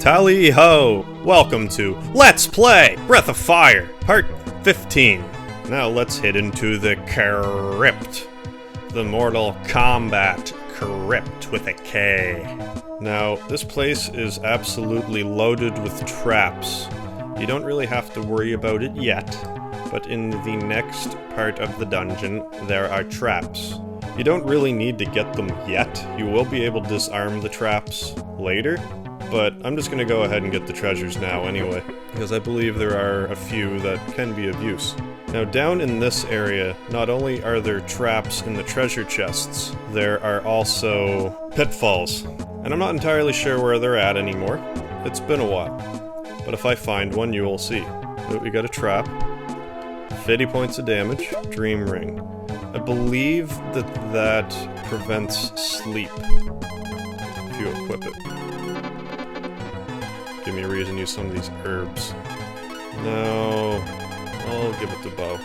Tally-ho! Welcome to Let's Play Breath of Fire, Part 15. Now let's head into the Krypt. The Mortal Kombat Krypt with a K. Now, this place is absolutely loaded with traps. You don't really have to worry about it yet, but in the next part of the dungeon, there are traps. You don't really need to get them yet. You will be able to disarm the traps later. But I'm just going to go ahead and get the treasures now anyway, because I believe there are a few that can be of use. Now down in this area, not only are there traps in the treasure chests, there are also pitfalls. And I'm not entirely sure where they're at anymore. It's been a while. But if I find one, you will see. We got a trap. 50 points of damage. Dream ring. I believe that prevents sleep if you equip it. Give me a reason to use some of these herbs. No, I'll give it to Bo.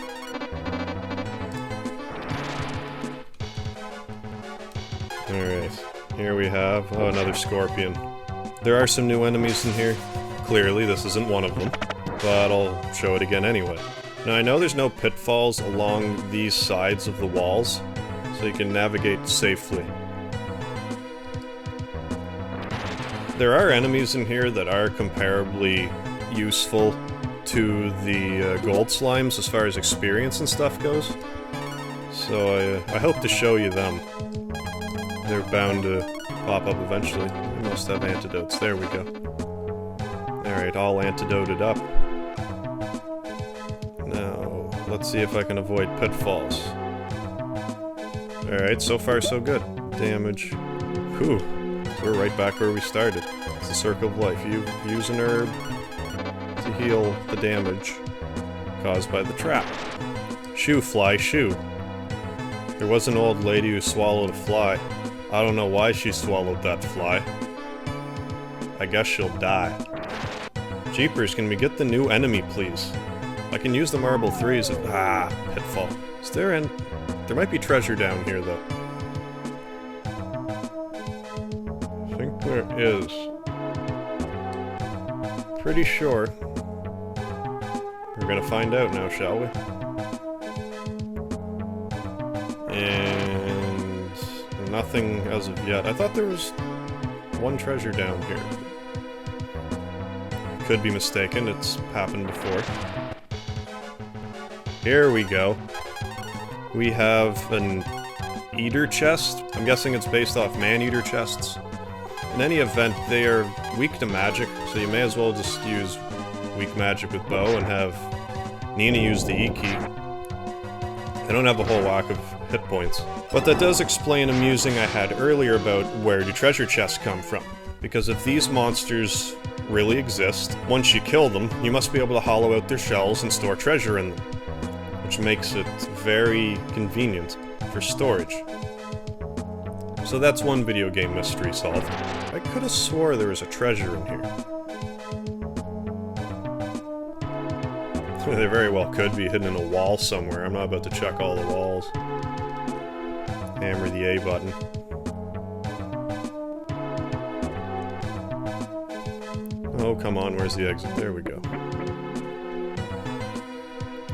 Alright, here we have, another scorpion. There are some new enemies in here. Clearly, this isn't one of them, but I'll show it again anyway. Now, I know there's no pitfalls along these sides of the walls, so you can navigate safely. There are enemies in here that are comparably useful to the gold slimes as far as experience and stuff goes. So I hope to show you them. They're bound to pop up eventually. They must have antidotes. There we go. Alright, all antidoted up. Now, let's see if I can avoid pitfalls. Alright, so far so good. Damage. Whew. We're right back where we started. It's the circle of life. You use an herb to heal the damage caused by the trap. Shoo, fly, shoo. There was an old lady who swallowed a fly. I don't know why she swallowed that fly. I guess she'll die. Jeepers, can we get the new enemy, please? I can use the marble threes if— pitfall. Is there an— there might be treasure down here, though. There is. Pretty sure. We're gonna find out now, shall we? And nothing as of yet. I thought there was one treasure down here. Could be mistaken, it's happened before. Here we go. We have an eater chest. I'm guessing it's based off man-eater chests. In any event, they are weak to magic, so you may as well just use weak magic with Bo and have Nina use the E-key. I don't have a whole whack of hit points. But that does explain a musing I had earlier about where do treasure chests come from. Because if these monsters really exist, once you kill them, you must be able to hollow out their shells and store treasure in them. Which makes it very convenient for storage. So that's one video game mystery solved. I could have swore there was a treasure in here. They very well could be hidden in a wall somewhere. I'm not about to check all the walls. Hammer the A button. Oh, come on, where's the exit? There we go.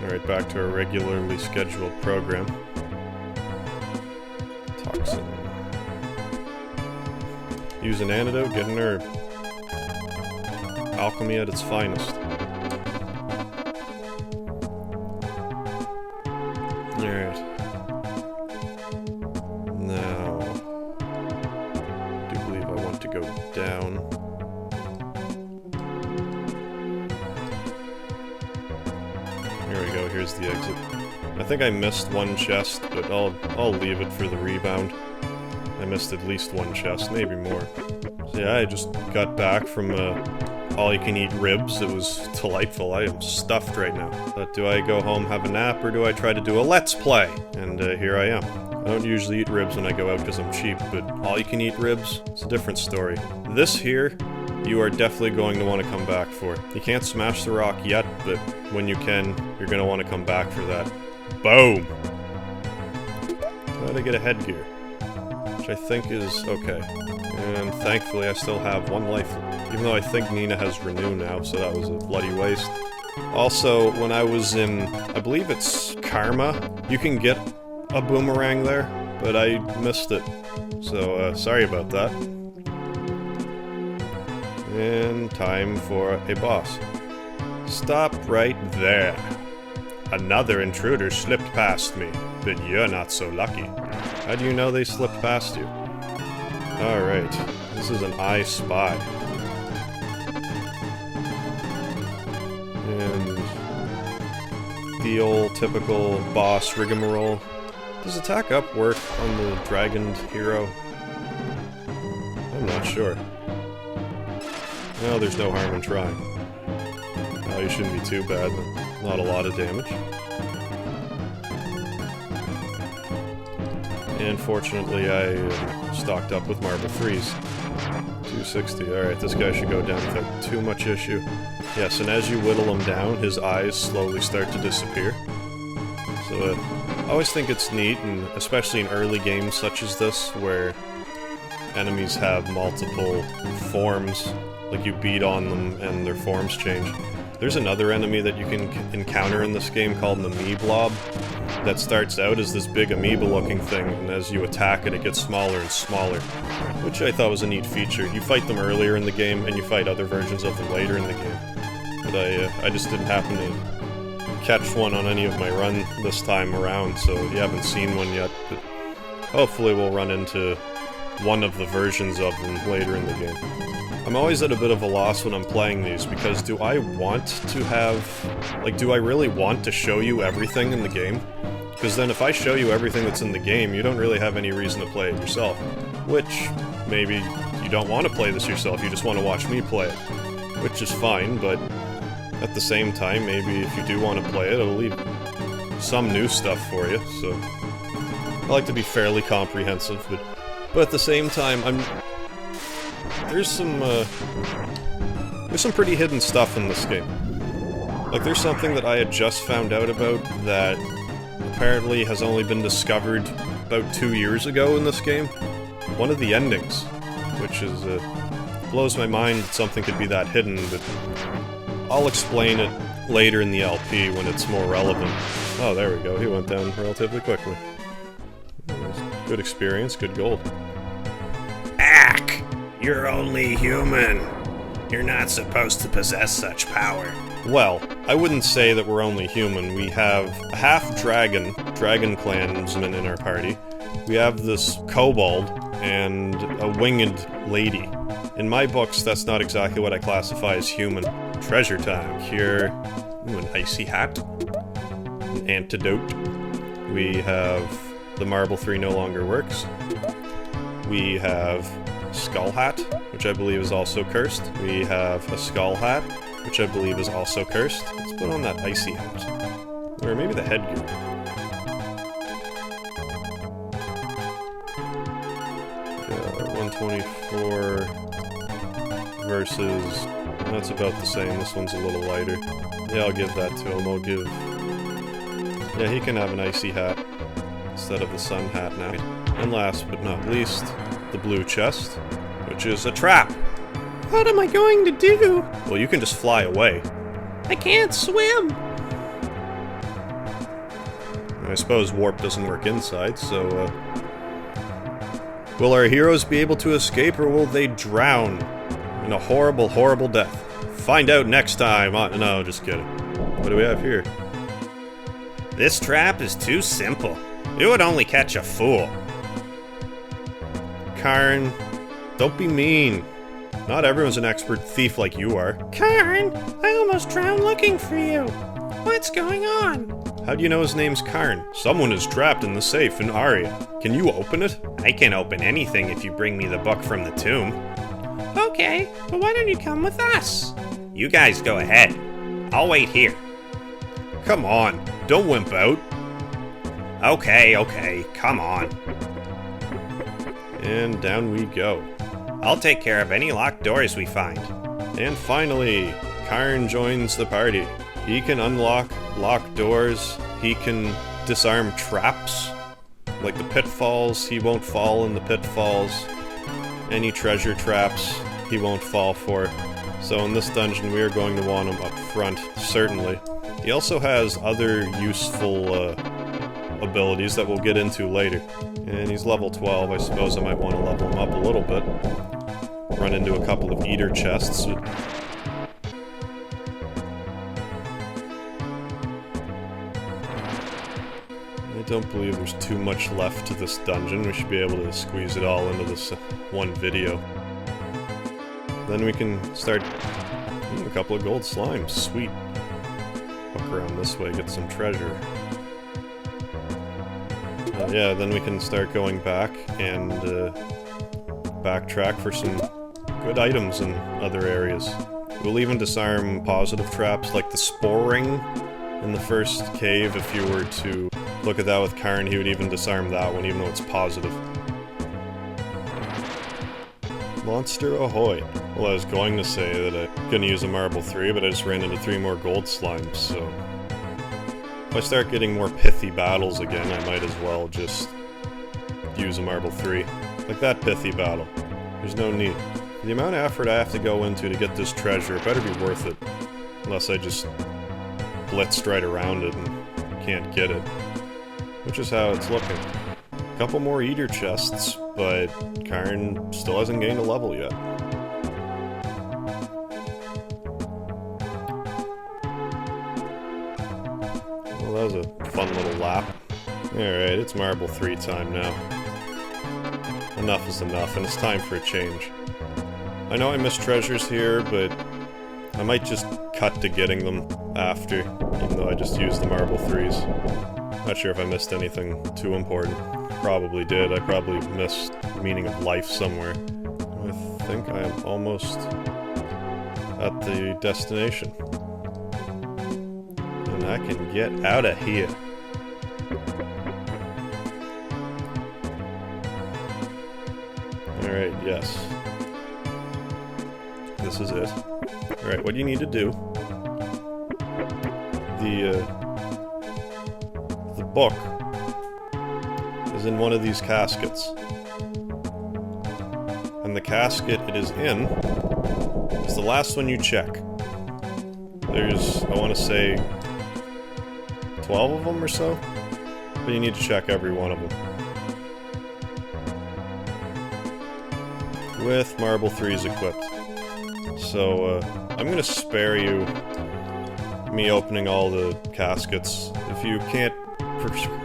Alright, back to our regularly scheduled program. Toxin. Use an antidote, get an herb. Alchemy at its finest. Alright. Now, I do believe I want to go down. Here we go, here's the exit. I think I missed one chest, but I'll leave it for the rebound. I missed at least one chest, maybe more. So yeah, I just got back from all-you-can-eat ribs. It was delightful. I am stuffed right now. But do I go home, have a nap, or do I try to do a Let's Play? And here I am. I don't usually eat ribs when I go out because I'm cheap, but all-you-can-eat ribs, it's a different story. This here, you are definitely going to want to come back for. You can't smash the rock yet, but when you can, you're going to want to come back for that. Boom! How to get a headgear? Which I think is okay. And thankfully I still have one life Even though I think Nina has Renew now, so that was a bloody waste. Also, when I was in, I believe it's Karma, you can get a boomerang there, but I missed it. So, sorry about that. And time for a boss. Stop right there. Another intruder slipped past me, but you're not so lucky. How do you know they slipped past you? Alright, this is an I Spy. And the old typical boss rigmarole. Does attack up work on the dragoned hero? I'm not sure. Well, there's no harm in trying. Oh, you shouldn't be too bad. Not a lot of damage. And fortunately, I stocked up with Marble Freeze. 260. Alright, this guy should go down without too much issue. Yes, and as you whittle him down, his eyes slowly start to disappear. So, I always think it's neat, and especially in early games such as this, where enemies have multiple forms, like you beat on them and their forms change. There's another enemy that you can encounter in this game called an Amoeba that starts out as this big amoeba-looking thing, and as you attack it, it gets smaller and smaller, which I thought was a neat feature. You fight them earlier in the game, and you fight other versions of them later in the game. But I just didn't happen to catch one on any of my run this time around, so you haven't seen one yet, but hopefully we'll run into one of the versions of them later in the game. I'm always at a bit of a loss when I'm playing these, because do I want to have... like, do I really want to show you everything in the game? Because then if I show you everything that's in the game, you don't really have any reason to play it yourself. Which, maybe you don't want to play this yourself, you just want to watch me play it. Which is fine, but at the same time, maybe if you do want to play it, it'll leave some new stuff for you, so... I like to be fairly comprehensive, but at the same time, there's some pretty hidden stuff in this game. Like, there's something that I had just found out about that apparently has only been discovered about 2 years ago in this game. One of the endings, which is, blows my mind that something could be that hidden, but I'll explain it later in the LP when it's more relevant. Oh, there we go, he went down relatively quickly. Good experience, good gold. Ack! You're only human. You're not supposed to possess such power. Well, I wouldn't say that we're only human. We have a half-dragon, dragon clansman in our party. We have this kobold, and a winged lady. In my books, that's not exactly what I classify as human. Treasure time. Here, ooh, an icy hat. An antidote. We have the Marble 3 no longer works. We have Skull Hat, which I believe is also cursed. We have a Skull Hat, which I believe is also cursed. Let's put on that icy hat. Or maybe the headgear. 124 versus... that's about the same. This one's a little lighter. Yeah, I'll give that to him. I'll give... yeah, he can have an icy hat instead of the sun hat now. And last but not least, the blue chest, which is a trap. What am I going to do? Well, you can just fly away. I can't swim. I suppose warp doesn't work inside, so, will our heroes be able to escape, or will they drown in a horrible, horrible death? Find out next time on... no, just kidding. What do we have here? This trap is too simple. It would only catch a fool. Karn, don't be mean. Not everyone's an expert thief like you are. Karn, I almost drowned looking for you. What's going on? How do you know his name's Karn? Someone is trapped in the safe in Aria. Can you open it? I can open anything if you bring me the book from the tomb. Okay, but why don't you come with us? You guys go ahead. I'll wait here. Come on, don't wimp out. Okay, come on. And down we go. I'll take care of any locked doors we find. And finally, Karn joins the party. He can unlock locked doors, he can disarm traps, like the pitfalls, he won't fall in the pitfalls, any treasure traps, he won't fall for. So in this dungeon, we are going to want him up front, certainly. He also has other useful abilities that we'll get into later. And he's level 12, I suppose I might want to level him up a little bit. Run into a couple of eater chests. I don't believe there's too much left to this dungeon. We should be able to squeeze it all into this one video. Then we can start a couple of gold slimes. Sweet. Walk around this way, get some treasure. Yeah, then we can start going back and backtrack for some good items in other areas. We'll even disarm positive traps like the sporing in the first cave. If you were to look at that with Karn, he would even disarm that one, even though it's positive. Monster ahoy! Well, I was going to say that I'm gonna use a marble 3, but I just ran into 3 more gold slimes, so... If I start getting more pithy battles again, I might as well just use a marble 3. Like that pithy battle. There's no need. The amount of effort I have to go into to get this treasure, it better be worth it. Unless I just blitzed right around it and can't get it. Which is how it's looking. A couple more eater chests, but Karn still hasn't gained a level yet. Well, that was a fun little lap. Alright, it's marble 3 time now. Enough is enough, and it's time for a change. I know I missed treasures here, but I might just cut to getting them after, even though I just used the marble 3s. Not sure if I missed anything too important. Probably did. I probably missed meaning of life somewhere. I think I am almost at the destination. And I can get out of here. Alright, yes. This is it. Alright, what you need to do... The book is in one of these caskets. And the casket it is in is the last one you check. There's, I want to say, 12 of them or so? But you need to check every one of them. With marble 3s equipped. So, I'm gonna spare you me opening all the caskets. If you can't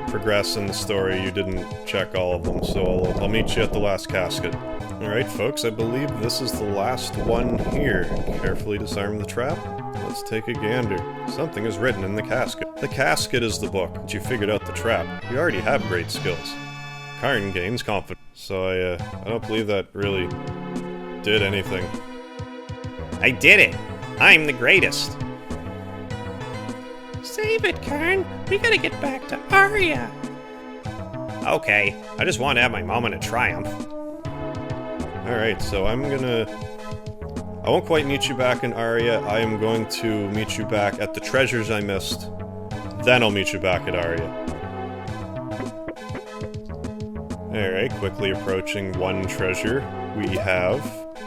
progress in the story, you didn't check all of them, so I'll meet you at the last casket. Alright folks, I believe this is the last one here. Carefully disarm the trap. Let's take a gander. Something is written in the casket. The casket is the book, but you figured out the trap. You already have great skills. Karn gains confidence. So I don't believe that really did anything. I did it! I'm the greatest! Save it, Karn. We gotta get back to Aria. Okay, I just want to have my moment of triumph. Alright, so I won't quite meet you back in Aria. I am going to meet you back at the treasures I missed. Then I'll meet you back at Aria. Alright, quickly approaching one treasure. We have,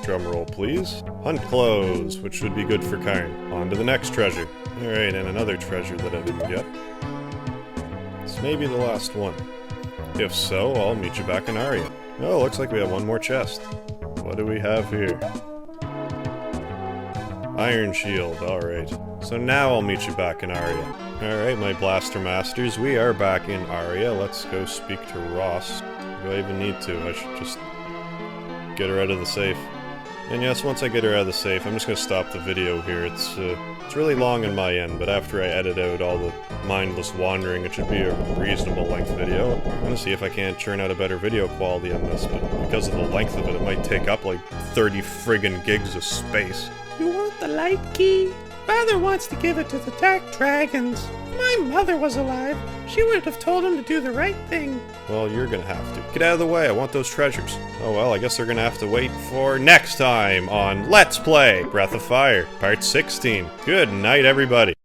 drumroll please, hunt clothes, which would be good for Karn. On to the next treasure. Alright, and another treasure that I didn't get. This may be the last one. If so, I'll meet you back in Aria. Oh, looks like we have one more chest. What do we have here? Iron shield, alright. So now I'll meet you back in Aria. Alright, my blaster masters, we are back in Aria. Let's go speak to Ross. Do I even need to? I should just get her out of the safe. And yes, once I get her out of the safe, I'm just gonna stop the video here. It's really long on my end, but after I edit out all the mindless wandering, it should be a reasonable length video. I'm gonna see if I can't churn out a better video quality on this, but because of the length of it, it might take up like 30 friggin' gigs of space. You want the light key? Father wants to give it to the Dark Dragons. If my mother was alive, she would have told him to do the right thing. Well, you're gonna have to. Get out of the way, I want those treasures. Oh well, I guess they're gonna have to wait for next time on Let's Play Breath of Fire, Part 16. Good night, everybody.